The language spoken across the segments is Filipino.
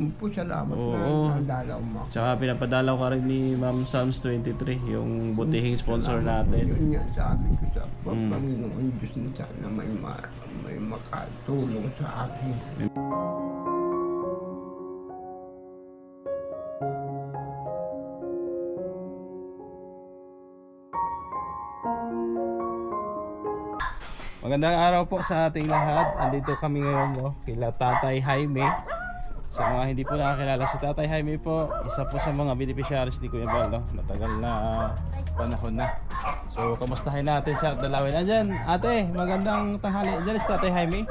po, salamat Oo. na nadalaw mo. Tsaka pinapadalaw ka rin ni Ma'am Psalms 23, yung butihing sponsor natin. Yun nga sabi ko sa Panginoon Diyos na sana may makatulong sa akin. Magandang araw po sa ating lahat. Andito kami ngayon kila Tatay Jaime. Sa mga hindi po nakakilala, si Tatay Jaime po, isa po sa mga beneficiaries ni Kuya Bal, matagal na panahon na. So, kamustahin natin siya at dalawin. Andyan, ate, magandang tanghali. Andyan si Tatay Jaime.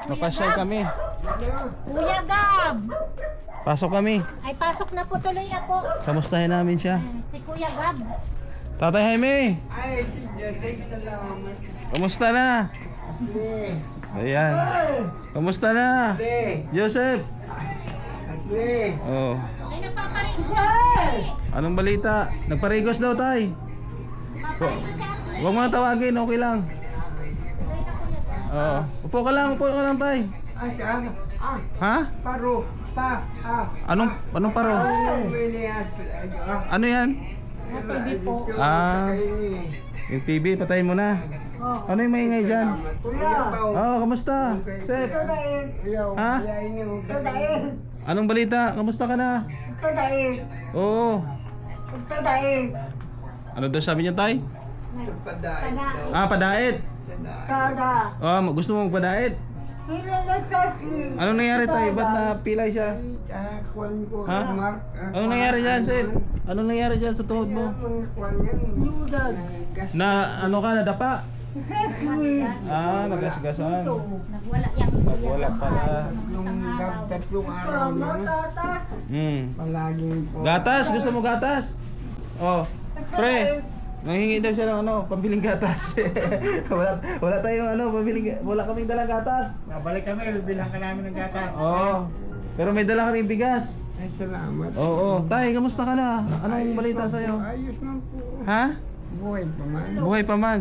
Mapasyal kami. Kuya Gab! Pasok kami. Ay, pasok na po tuloy ako. Kamustahin namin siya. Si Kuya Gab. Tatay Jaime, Ay, salamat. kamusta na? Ayan. Kamusta na? Joseph. Oh. Ay, nagpaparigos. Anong balita? Nagparigos daw, tay. Huwag mo na tawagin, okay lang. Oo. Upo ka lang, tay. Ay, saan? Ha? Paro. Anong paro? Ano yan? TV po. Ah. Yung TV, patayin mo na. Ano yung maingay dyan? Kamusta? Sep? Ha? Anong balita? Kamusta ka na? Oo. Ano daw sabi niya, tay? Padait. Gusto mo magpadait? Anong nangyari, tay? Ba't napilay siya? Ha? Anong nangyari dyan, Sep? Anong nangyari dyan sa tuhod mo? Na ano ka, nadapa? Nagasgasan. Nagwala yan. Nagwala pala. Yung tatlong araw na. Palaging po. Gatas? Gusto mo gatas? Oh, pre. Nanghingi daw siya ng pambiling gatas. wala tayong wala kaming dalang gatas. Babalik kami, bilang ka namin ng gatas. Oo. Pero may dala kaming bigas. Ay, salamat. Oo. Tay, kamusta ka na? Anong balita sa'yo? Ayos man po. Ha? Buhay pa man. Buhay pa man.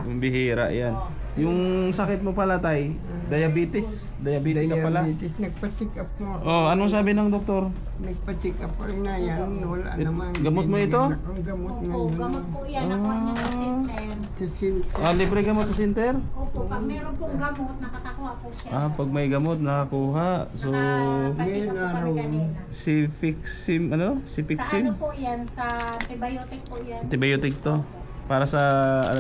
Yung bihira yan. Yung sakit mo pala, tay, diabetes. Diabetes ka pala. Diabetes. Nagpa-check up mo ako. Oh, anong sabi ng doktor? Nagpa-check up pa rin na yan. Wala naman. Gamot mo ito? Ang gamot Opo, ngayon. gamot po yan. Nakuha niya sa center. Libre gamot sa center? Opo, pag meron pong gamot, nakakakuha po siya. Pag may gamot, nakakuha. So, Nakapacheck up po kami kanina. si Fixim, Si Sa Fixim? ano po yan? Sa antibiotic po yan. Antibiotic to. Para sa,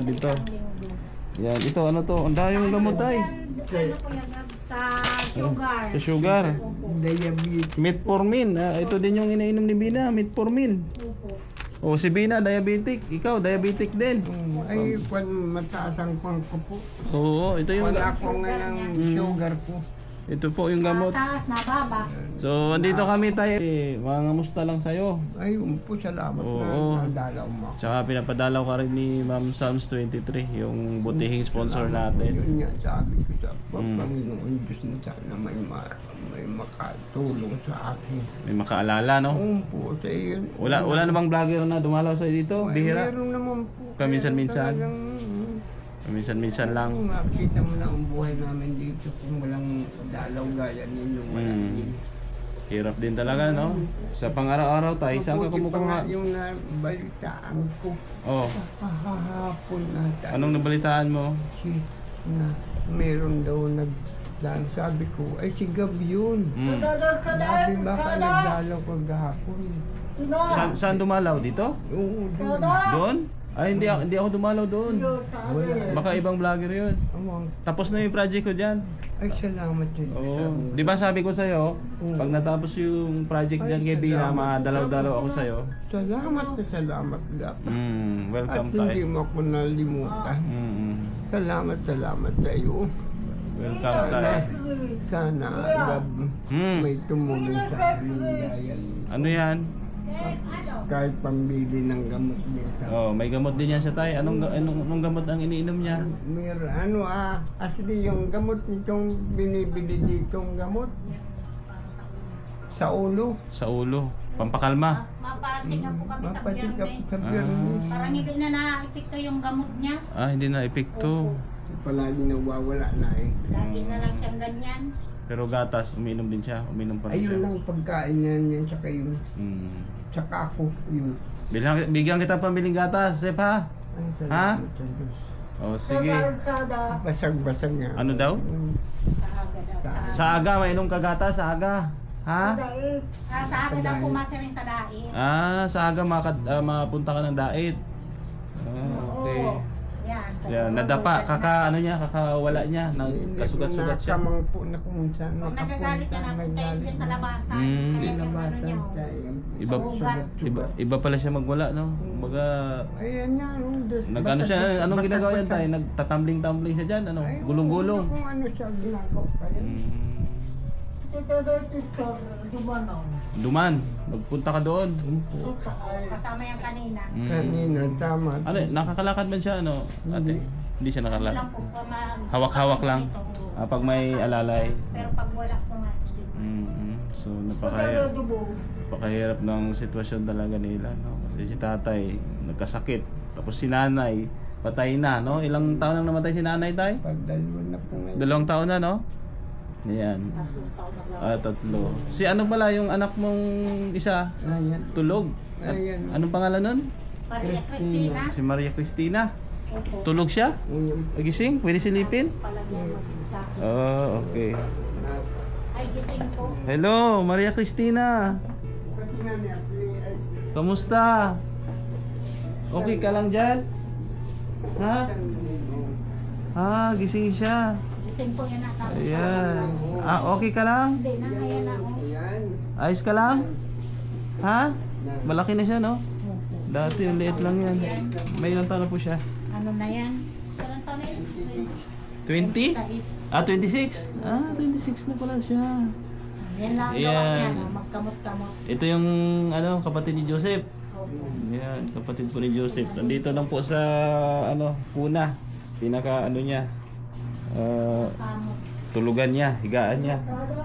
dito. Isang linggo. Yan, ito, to? Ang dami yung gamot, tay. Ano po yan? Sa sugar. Sa sugar. Opo. Diabetes. Metformin. Ito din yung iniinom ni Bina, Metformin. Opo. Si Bina, diabetic. Ikaw, diabetic din. Ay, mataas ang pang ko po. Oo, ito yung... Wala ko ngayon sugar po. Ito po yung gamot. Mataas, nababa. So, andito kami tayo. Mga lang sa'yo. Ay, po, salamat Oo. na nadalaw mo. Tsaka pinapadalaw ka rin ni Ma'am Psalms 23, yung butihing sponsor natin. Yun nga sabi ko sa Panginoon Diyos na sana may makatulong sa akin. May makaalala, no? Po, sa iyo. Wala namang vlogger na dumalaw sa'yo dito? Bihira? Meron naman po. Paminsan-minsan? Talagang, Minsan-minsan lang. kung makita mo lang ang buhay namin dito kung walang dalaw gaya ninyo. Hirap din talaga, no? Sa pang-araw-araw tayo, saan ka Mabuti pa nga kumukuha? yung nabalitaan ko. Oh, Kahapon na anong nabalitaan mo? na meron daw nagdaan. Sabi ko, ay si Gab yun. Sabi baka nagdalaw ko gahapon. Saan dumalaw? Dito? Oo, Doon? Ay, hindi ako dumalaw doon. Baka ibang vlogger yun. Tapos na yung project ko dyan. Ay, salamat yun. Oo. Di ba sabi ko sa'yo, pag natapos yung project dyan kay Bina, madalaw-dalaw ako sa'yo. Salamat na salamat, Gab. At Welcome hindi tayo. mo ako nalimutan. Salamat sa iyo. Welcome tayo. Sana, Gab, may tumulong sa amin gaya. Ano yan? Kahit pambili ng gamot niya. Oh, may gamot din yan sa tay. Anong gamot ang iniinom niya? Actually yung gamot nitong binibili ditong gamot sa ulo. Sa ulo. Pampakalma. Mapacheck up po kami sa Mapacheck up Biyernes. sa Biyernes. Parang hindi na na-epekto yung gamot niya. Hindi na epekto. Palagi nawawala na eh. Lagi na lang siya ganyan. Pero gatas, uminom din siya. Uminom pa rin siya. Ayun lang pagkain niya yan, tsaka yung, Mm. tsaka ako, yung, Bigyan kita pambiling gatas, Sep ha? ay, Ha? salamat sa Diyos. O sige. Basag-basag nga. Ano daw? Sa aga daw. Sa aga, mainom ka gatas, sa aga. Ha? Sa akin daw pumasa rin sa dait. Ah, sa aga mapunta ka ng dait. Ah, okay. Yan. Yan, nadapa, kakawala niya, kasugat-sugat siya. Nakamang po na kung saan Pag nagagalit ka na, puntayin ka sa labasan. Mm. Kaya yung ano Nabatan niya. Iba, iba pala siya magwala, no? Baga, Ayan nga, nag-ano siya, anong ginagawa yan tayo? Nagtatambling-tumbling siya dyan, ano? Gulong-gulong. Kung ano siya ginagawa pa yan. Duman, magpunta ka doon. Kasama yan kanina. Kanina, tama. Ano, nakakalakad man siya, ano? Ate? Hindi siya Ano nakalakad. lang po, Hawak-hawak lang. Pag may alalay. Pero pag wala po nga. So, napakahirap ng sitwasyon talaga nila, no? Kasi si tatay, nagkasakit. Tapos si nanay, patay na, no? Ilang taon nang namatay si nanay, tay? Pagdalwa na po ngayon. 2 taon na, no? Ayan. 3. Si ano pala yung anak mong isa? Ayan. Tulog. Ayan. Anong pangalan nun? Maria Cristina. Si Maria Cristina. Opo. Tulog siya? Ayan. Gising? Pwede silipin? Palagyan magkita. Oh, okay. Ay, gising po. Hello, Maria Cristina. Kamusta? Okay ka lang dyan? Ha? Gising siya. Gising po yan na. Ayan. Okay ka lang? Hindi na, ayan na. Oh. Ayan. Ayos ka lang? Ha? Malaki na siya, no? Dati yung liit lang yan. May ilang taon na po siya? Ano na yan? Ilang taon na yan? 20? Sais. 26? 26 na pala siya. Yan lang ang Ayan. gawa niya. No? Magkamot-kamot. Ito yung kapatid ni Joseph. Opo. Yan, kapatid po ni Joseph. Nandito lang po sa Puna. Pinaka niya. Kamot. Tulugan niya, higaan niya.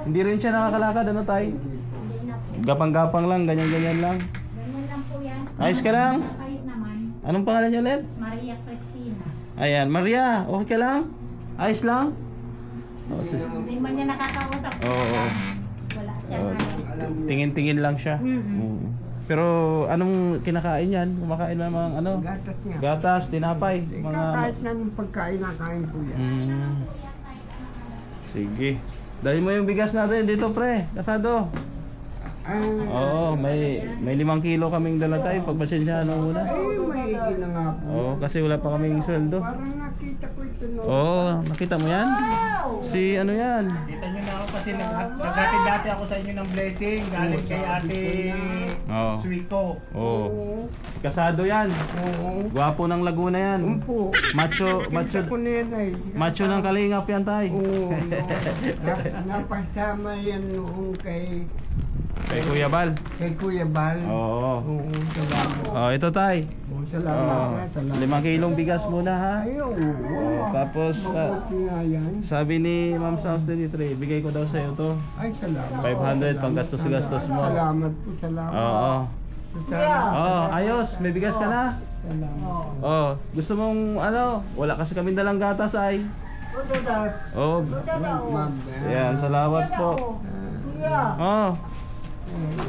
Hindi rin siya nakakalakad, ano tay? Hindi na po. Gapang-gapang lang, ganyan-ganyan lang. Ganyan lang po yan. Ayos ka lang? Kahit naman. Anong pangalan niya ulit? Maria Cristina. Ayan, Maria, okay ka lang? Ayos lang? Hindi man niya nakakausap. Oo. Wala siya Oo. nga. Tingin-tingin lang siya. Mm. Pero anong kinakain yan? Kumakain ba mga Gatas niya. gatas, tinapay, Kahit na yung pagkain na kain po yan. Sige. Dahil mo yung bigas natin dito, pre. Kasado. Oo, may 5 kilo kaming dala tayo. Pagpasensyahan mo muna. Ay, maigi na nga po. Oo, kasi wala pa kaming sweldo. Parang nakita ko ito no. Oo, nakita mo yan? Si ano yan? Kita nyo na ako kasi naghatid-dati ako sa inyo ng blessing galing kay ate Oo. Suiko. Oo. Kasado yan. Oo. Gwapo ng Laguna yan. Umpo. Macho Kita ko na yan ay. macho ng Kalingap yan, tay. Oo. Napasama yan noong kay Kuya Bal. Kuya Bal. Oo. Oo, salamat. Oh, ito tay. Oo, salamat. Salamat. 5 kilong bigas muna ha. Ay, oo. Tapos Mabuti nga yan. sabi ni Ma'am Sounds 23, bigay ko daw sa iyo to. Ay, salamat. 500 pang gastos-gastos mo. Salamat po, salamat. Oo. Salamat. Oh, ayos, may bigas ka na. Salamat. Oh, gusto mong wala kasi kami dalang gatas ay. Oh, Ma'am. yan, salamat po. Oh.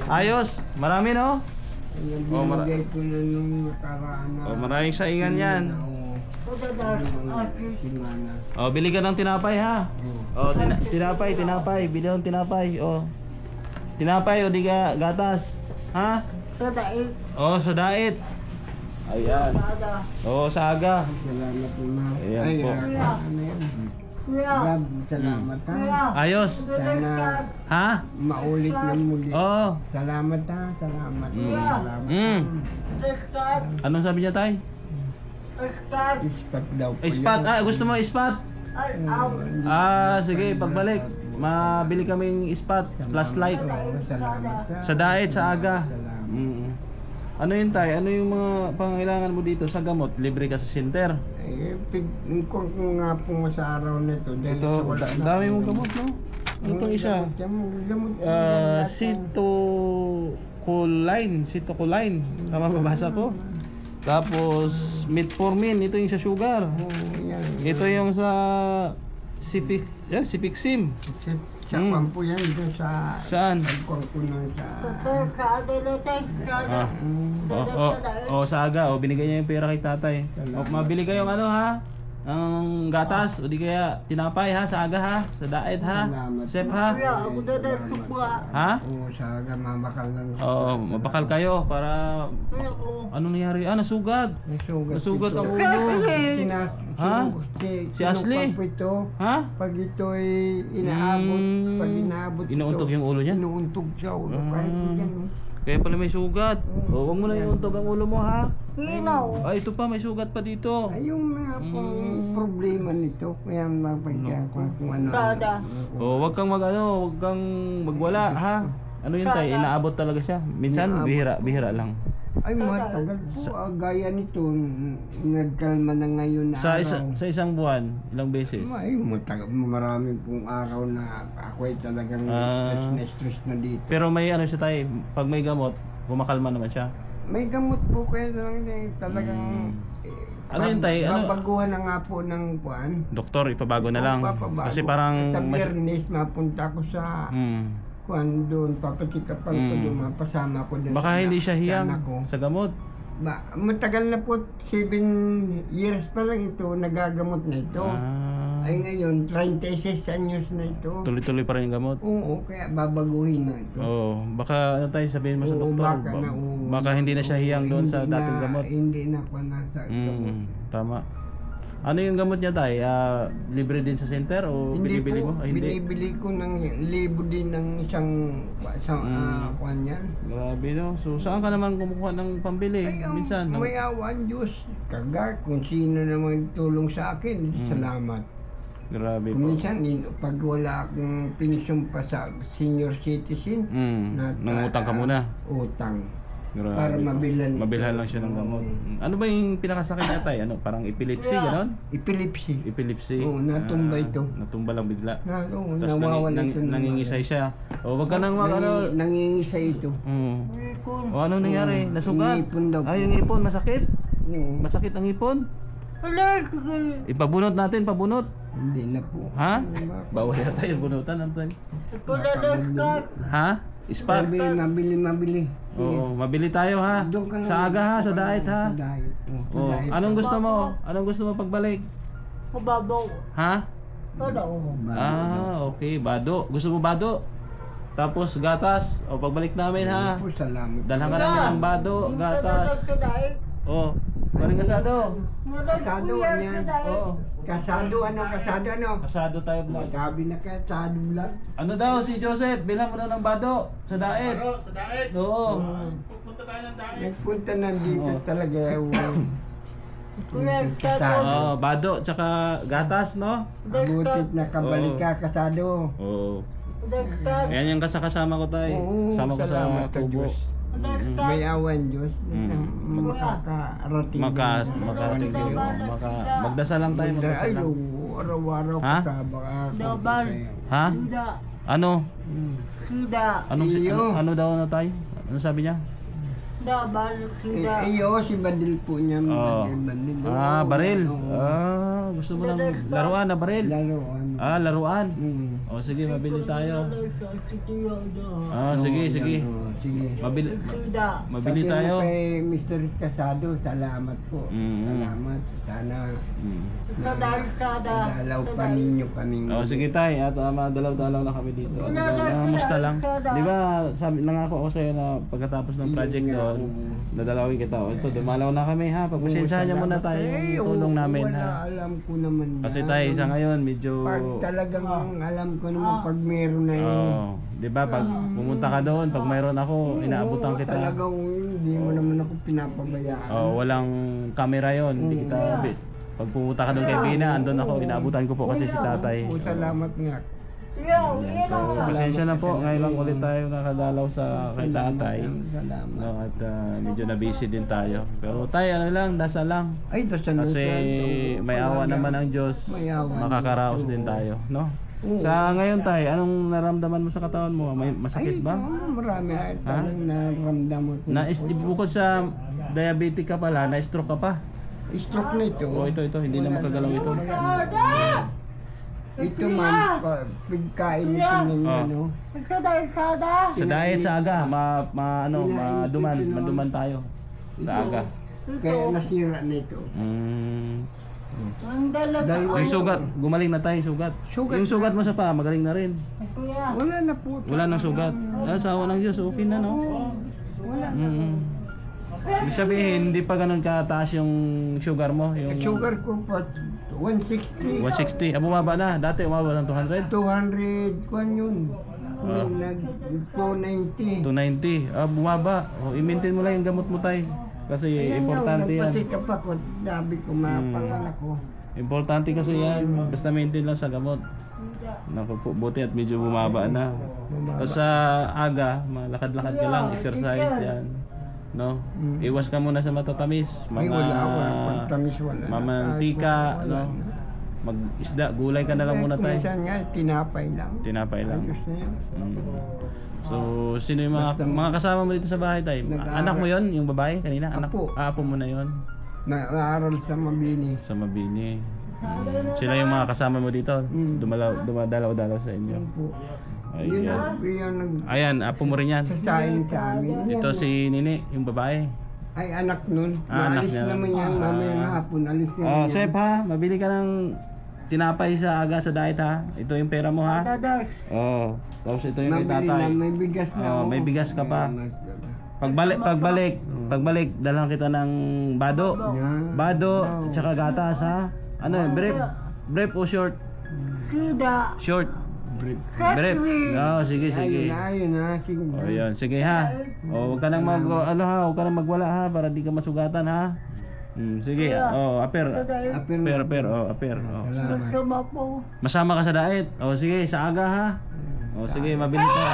Ayos, marami no? Yung Oh, binigay ko na nung nakaraan na. Oh, maraming saingan yan. Simana. Oh, bili ka ng tinapay ha. Oh, tinapay, bili ng tinapay. Oh. Tinapay o di ka gatas. Ha? Oh, sa dait. Ayan. Oh, sa aga. Salamat po, ma'am. Ayan Ay, po. ano yan? Gab, salamat ha. Ayos. Sana Ha? maulit na muli. Oh. Salamat ha, salamat. Salamat. Anong sabi niya, tay? Ispat daw po Ispat. yan. Gusto mo ispat? Sige, pagbalik. Mabili kaming ispat, flashlight. Salamat ha. Sa dait, sa aga. Salamat. Ano yun, tay? Ano yung mga pangangailangan mo dito sa gamot? Libre ka sa center. Kung nga po sa araw nito. dahil Ito, sa wala na dami akong mong gamot, no? Ano itong isa? Gamot po yan. Citocoline. Tama babasa ko? Tapos, metformin. Ito yung sa sugar. Oo, yan. Ito yung sa si Pixim. Sa kampo yan doon sa... Saan? Pagkuhan ko nun sa... Sa aga. Binigay niya yung pera kay tatay. Mabili kayong ano ha? Ang gatas o di kaya tinapay ha sa aga ha, sa daet ha. Salamat. Sep ha. Ha? Oo, sa aga mabakal lang. Oo, mabakal kayo para ano nangyari? Nasugat. Nasugat ang ulo. Ha? Si Ashley? Ito, Ha? pag ito ay inaabot, pag inaabot Inuuntog yung ulo niya? Inuuntog sa ulo. Kahit yan. Kaya pala may sugat. Huwag mo na iuntog ang ulo mo ha. Hinaw. Ito pa may sugat pa dito. Ay, yung mga problema nito. Kaya mapagkaya kung ano. Sada. Huwag kang magwala ha. Ano yun tayo? Inaabot talaga siya. Minsan bihira lang. Ay, matagal po. Gaya nito, nagkalma na ngayon na Sa araw. isang buwan, ilang beses? Ay, marami pong araw na ako ay talagang stress na dito. Pero may ano siya tayo, pag may gamot, kumakalma naman siya. May gamot po kaya lang talagang... Ano yun, tay? Ano? Babaguhan na nga po ng kuan. Doktor, ipabago na lang. Papabago. Kasi parang... Sa Biyernes, mapunta ko sa kuan doon, papatikapan ko doon, mapasama ko doon. Baka hindi siya hiyang anak ko. sa gamot. Matagal na po, 7 years pa lang ito, nagagamot na ito. Ay ngayon, 36 anyos na ito. Tuloy-tuloy pa rin yung gamot. Oo, kaya babaguhin na ito. Oo, baka ano tayo sabihin mo sa Oo, doktor. Baka hindi na siya hiyang doon sa dating gamot. Hindi na pa na sa gamot. Tama. Ano yung gamot niya tayo? Libre din sa center o Hindi binibili po, mo? Ay, hindi. binibili ko ng libo din ng isang kuan yan. Grabe no. So saan ka naman kumukuha ng pambili? Ay, Minsan. may awan Diyos. Kaga, kung sino naman tulong sa akin, salamat. Grabe Kung po. minsan, pag wala akong pensyon pa sa senior citizen, Nangutang ka muna. Utang. Grabe Para po. mabilhan ito. Mabilhan lang siya ng gamot. Ano ba yung pinakasakit niya tayo? Ano? Parang epilepsy, gano'n? Epilepsy. Epilepsy. Oo, natumba ito. Natumba lang bigla. Oo, Tapos nawawala ito. nangingisay siya. O wag ka nang ano. Nangingisay ito. O ano nangyari? Nasugat? Ngipon daw. Ay, yung ipon, masakit? Oo. Masakit ang ipon? Wala, sige. Ipabunot natin, pabunot. Hindi na po. Ha? Bawal yata yung bunutan natin. Wala na, Scott. Ha? Ispat? Mabili. Oo, mabili tayo ha. Doon ka na- Sa aga ha, sa diet ha. Sa diet. Sa Oh, diet. anong gusto mo? Anong gusto mo pagbalik? Mababaw. Ha? Wala, Okay, bado. Gusto mo bado? Tapos gatas. O pagbalik namin ha. Po, salamat. Dalhan ka namin ng bado, gatas. Oh, maring kasado. Kasado yan. Oo. Kasado ano? Kasado tayo vlog. Sabi na kasado lang. Ano daw si Joseph? Bilhan mo daw ng bado sa daet. Sa daet. Oo. Pupunta tayo ng daet. Nagpunta na dito Oo. talaga. Oh, bado tsaka gatas, no? Abutit na kabalik ka, kasado. Oo. Ayan yung kasama ko tayo. Oo, Sama ko sa salamat sa kubo. Diyos. May awan Diyos. Makakarating. Magdasal lang tayo, magdasal Ay, lang. araw-araw Ha? kasama ka. Dobal. Ha? Sida. Ano? Sida. Ano daw na tayo? Ano sabi niya? Dobal. Sida. Iyo, si Badil po niya. Oo. Badil. Baril. Oo. Gusto mo ng laruan na baril? Laruan. Laruan. Mm. O sige, mabili tayo. Sige. Sige. Oo, sige. Mabili Sida. mabili Sabihin mo tayo. kay Mr. Casado, salamat po. Salamat. Sana Sada. dalaw pa ninyo kaming... Sige tay, at madalaw-dalaw na kami dito. Musta lang? Di ba, nangako ako sa'yo na pagkatapos ng project doon, dadalawin kita. Ito, dumalaw na kami ha. Pagpasensyahan niyo muna tayo yung tulong namin wala, ha. alam ko naman Kasi yan. tayo sa ngayon medyo... Pag talagang alam ko naman pag meron na yun. Oo. Di ba, pag pumunta ka doon, pag mayroon ako, inaabutan kita. Talagang hindi mo naman ako pinapabayaan. Walang camera yon, hindi kita... Pag pumunta ka doon kay Bina, andun ako, inaabutan ko po kasi si tatay. Oo, salamat nga. So, pasensya na po, ngayon lang ulit tayo nakadalaw sa kay tatay. Salamat. No, at medyo na busy din tayo. Pero tayo, ano lang, dasal lang. Ay, dasal Kasi may awa naman ng Diyos, May awa. makakaraos din tayo, no? Oo. Sa ngayon tayo, anong naramdaman mo sa katawan mo? May masakit ba? Marami. Talagang naramdaman ko. Bukod sa diabetic ka pala, na-stroke ka pa. Stroke na ito. Ito, hindi na makagalaw ito. Ito ma'am, pagkain ito ng Oh. ano. Sa diet sa aga, maduman tayo. Sa aga. Kaya nasira na ito. Dalawa Yung sugat, gumaling na tayo, sugat. Sugat Yung sugat mo sa paa, magaling na rin. Wala na po. Wala nang sugat. Sa awa ng Diyos, okay na, no? Wala. Ibig sabihin, hindi pa ganun kataas yung sugar mo. Yung Sugar ko po, 160. 160. Bumaba na. Dati umabot ng 200. 200 kwan yun. Ah. 290. 290. Bumaba. I-maintain mo lang yung gamot mo tayo. Kasi importante yan. Nagpatika pa ko, sabi ko mapanganak ko. Importante kasi yan. Basta maintain lang sa gamot. Naku po, buti at medyo bumaba na. Tapos sa aga, malakad-lakad ka lang, exercise yan. No? Iwas ka muna sa matatamis. Ay, wala. Pagtamis wala. Mamantika, Wala no? na. Mag-isda, gulay ka na lang muna tayo. Minsan nga, tinapay lang. Tinapay lang. Ayos na yun. So, sino yung mga kasama mo dito sa bahay tayo? Anak mo yon, yung babae kanina? Anak? Apo. Apo mo na yon Naaral sa Mabini. sa Mabini. Sila yung mga kasama mo dito? Dumadalaw-dalaw sa inyo. Yun po. Yun Ayan. yung Ayan, apo mo rin yan. nagsasayin sa amin. Ito si Nini, yung babae. Ay, anak nun. Anak Maalis niya. naman yan. Mamayang hapon, alis naman yan. Sep ha, mabili ka ng tinapay sa aga sa diet ha. Ito yung pera mo ha. Tapos ito yung kay Nabili tatay. na, may bigas na. Oh, ako. may bigas ka pa. Pagbalik, dalhan kita ng bado. Yan. Bado, tsaka gatas ha. Ano yun, brief o short? Short. Brief. Sige. Ayun na. Sige. O yun, sige ha. O, huwag ka nang huwag ka nang magwala ha, para di ka masugatan ha. Sige, aper. Aper. Salamat. Masama ka sa diet. O sige, sa aga ha. O sige, mabili ka.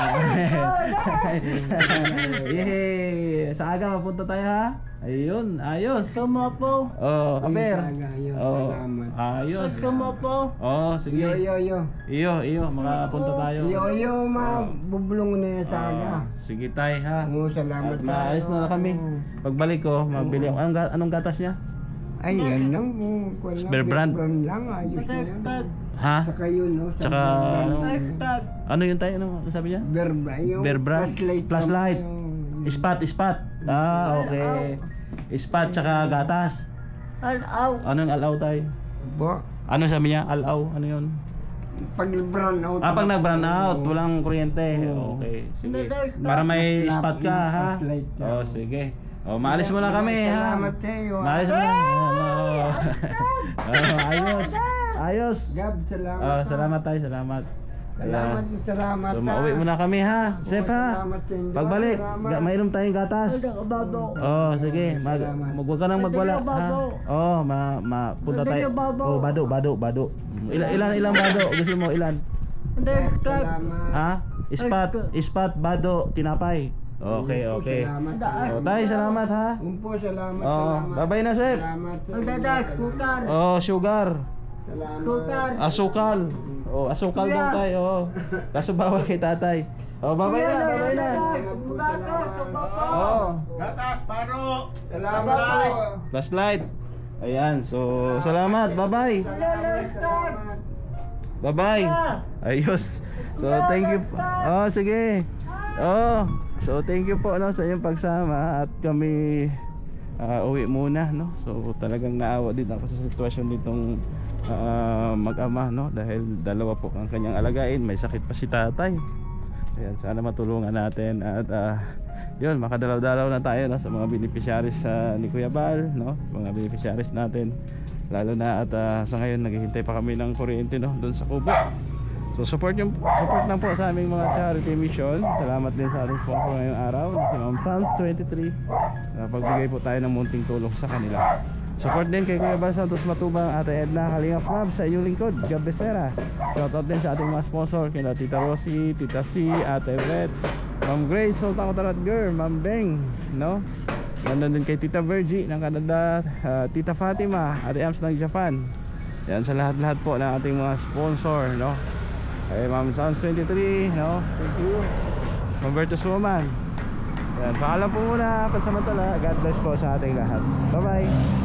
Yehey! Sa aga mapunta tayo ha. Ayun, ayos. Aper. Ayun, Oh, salamat. ayos. Sige. Yo. Iyo, makapunta tayo. Yo, mabubulong na yan sa aga. Sige tayo ha. Oo, salamat At maalis na kami. Pagbalik ko, mabili ako. Anong gatas niya? Ay, yan lang. Bear brand. lang, ayos na yan. Ha? Saka yun, no? Tsaka, ano yun tayo? Ano sabi niya? Bear brand. Flashlight. Ispat. Okay. Ispat tsaka gatas. Ano yung alaw tayo? Bo, Ano sabi niya? Alaw? Ano yun? pag brown out. Pag nag-brown out, walang kuryente. Okay, sige. Para may ispat ka, ha? Flashlight ka. Sige. Maalis mo na kami, ha? Salamat sa'yo. Maalis mo na. Ayos. Gab, salamat. Salamat tayo, salamat. Salamat. So, mauwi muna kami, ha? Sep, ha? Salamat sa inyo. Pagbalik, mayroon tayong gatas. Sige. Huwag ka nang magwala, ha? Punta tayo. Bado. Ilang bado? Gusto mo ilan? Salamat. Ha? Ispat, bado, tinapay. Okay. Salamat. Tayo, salamat, ha? Umpo, salamat. Bye-bye na, Sep. Salamat. Sugar. Salamat. Asukal. Asukal daw tayo. Kaso bawal kay tatay. Bye-bye na. Gatas, paro. Salamat po. Flashlight. Ayan, so salamat. Bye-bye. Bye-bye. Ayos. So thank you. Sige. So thank you po sa inyong pagsama at kami uwi muna, no. So talagang naawa din ako sa sitwasyon nitong mag-ama, no, dahil dalawa po ang kanyang alagain, may sakit pa si tatay. Ayan, sana matulungan natin at yun, makadalaw-dalaw na tayo, no, sa mga beneficiaries ni Kuya Bal, no, mga beneficiaries natin, lalo na at sa ngayon naghihintay pa kami ng kuryente, no, doon sa Kubo. So support lang po sa aming mga charity mission. Salamat din sa ating sponsor ngayong araw, si Ma'am Sans 23. Pagbigay po tayo ng munting tulong sa kanila. Support din kay Kuya Bal Santos Matubang, Ate Edna Kalingap Mab, sa inyong lingkod, Gab Becerra. Shoutout din sa ating mga sponsor, kina Tita Rosie, Tita C, Ate Vet, Ma'am Grace, Sultan Kotarat Girl, Ma'am Beng, no? Nandun din kay Tita Virgie ng Canada, Tita Fatima, Ate Ams ng Japan. Yan sa lahat-lahat po ng ating mga sponsor, no? Kay Ma'am Sans 23, no? Thank you. Ma'am Virtus Woman. Yan, paalam po muna, pasamantala. God bless po sa ating lahat. Bye-bye.